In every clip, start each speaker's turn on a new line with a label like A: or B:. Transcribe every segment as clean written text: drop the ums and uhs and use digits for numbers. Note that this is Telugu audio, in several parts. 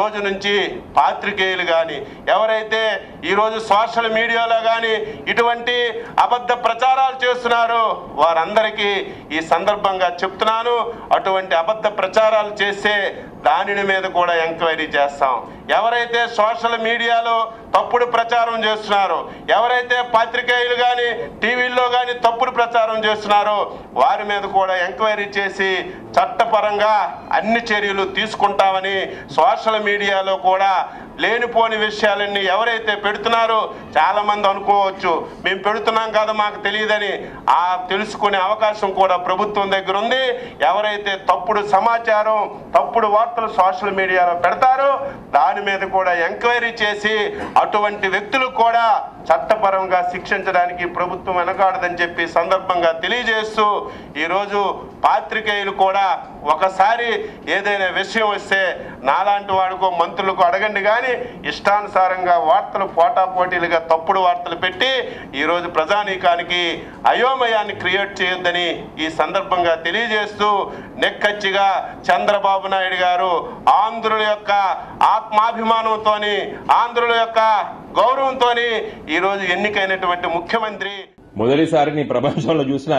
A: రోజు నుంచి పాత్రికేయులు కానీ ఎవరైతే ఈరోజు సోషల్ మీడియాలో కానీ ఇటువంటి అబద్ధ ప్రచారాలు చేస్తున్నారో వారందరికీ ఈ సందర్భంగా చెప్తున్నాను, అటువంటి అబద్ధ ప్రచారాలు చేస్తే దానిని మీద కూడా ఎంక్వైరీ చేస్తాం. ఎవరైతే సోషల్ మీడియాలో తప్పుడు ప్రచారం చేస్తున్నారో, ఎవరైతే పాత్రికేయులు కానీ టీవీల్లో కానీ తప్పుడు ప్రచారం చేస్తున్నారో వారి మీద కూడా ఎంక్వైరీ చేసి చట్టపరంగా అన్ని చర్యలు తీసుకుంటామని, సోషల్ మీడియాలో కూడా లేనిపోని విషయాలన్నీ ఎవరైతే పెడుతున్నారో చాలామంది అనుకోవచ్చు మేము పెడుతున్నాం కదా మాకు తెలియదని, ఆ తెలుసుకునే అవకాశం కూడా ప్రభుత్వం దగ్గర ఉంది. ఎవరైతే తప్పుడు సమాచారం తప్పుడు వార్తలు సోషల్ మీడియాలో పెడతారో దాని మీద కూడా ఎంక్వైరీ చేసి అటువంటి వ్యక్తులు కూడా చట్టపరంగా శిక్షించడానికి ప్రభుత్వం వెనకాడదని చెప్పి సందర్భంగా తెలియజేస్తూ ఈరోజు పాత్రికేయులు కూడా ఒకసారి ఏదైనా విషయం వస్తే నాలాంటి వాడికో మంత్రులకు అడగండి కానీ ఇష్టానుసారంగా వార్తలు పోటాపోటీలుగా తప్పుడు వార్తలు పెట్టి ఈరోజు ప్రజానీకానికి అయోమయాన్ని క్రియేట్ చేయొద్దని ఈ సందర్భంగా తెలియజేస్తూ నెక్కచ్చిగా చంద్రబాబు నాయుడు గారు ఆంధ్రుల యొక్క ఆత్మాభిమానంతో ఆంధ్రుల యొక్క గౌరవంతో ఈరోజు ఎన్నికైనటువంటి ముఖ్యమంత్రి.
B: మొదటిసారి ప్రపంచంలో చూసిన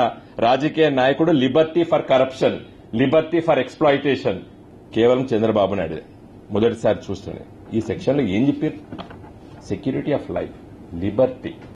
B: రాజకీయ నాయకుడు Liberty for corruption, Liberty for exploitation కేవలం చంద్రబాబు నాయుడు. మొదటిసారి చూస్తున్నాయి. ఈ సెక్షన్ లో ఏం చెప్పారు? Security of life, Liberty.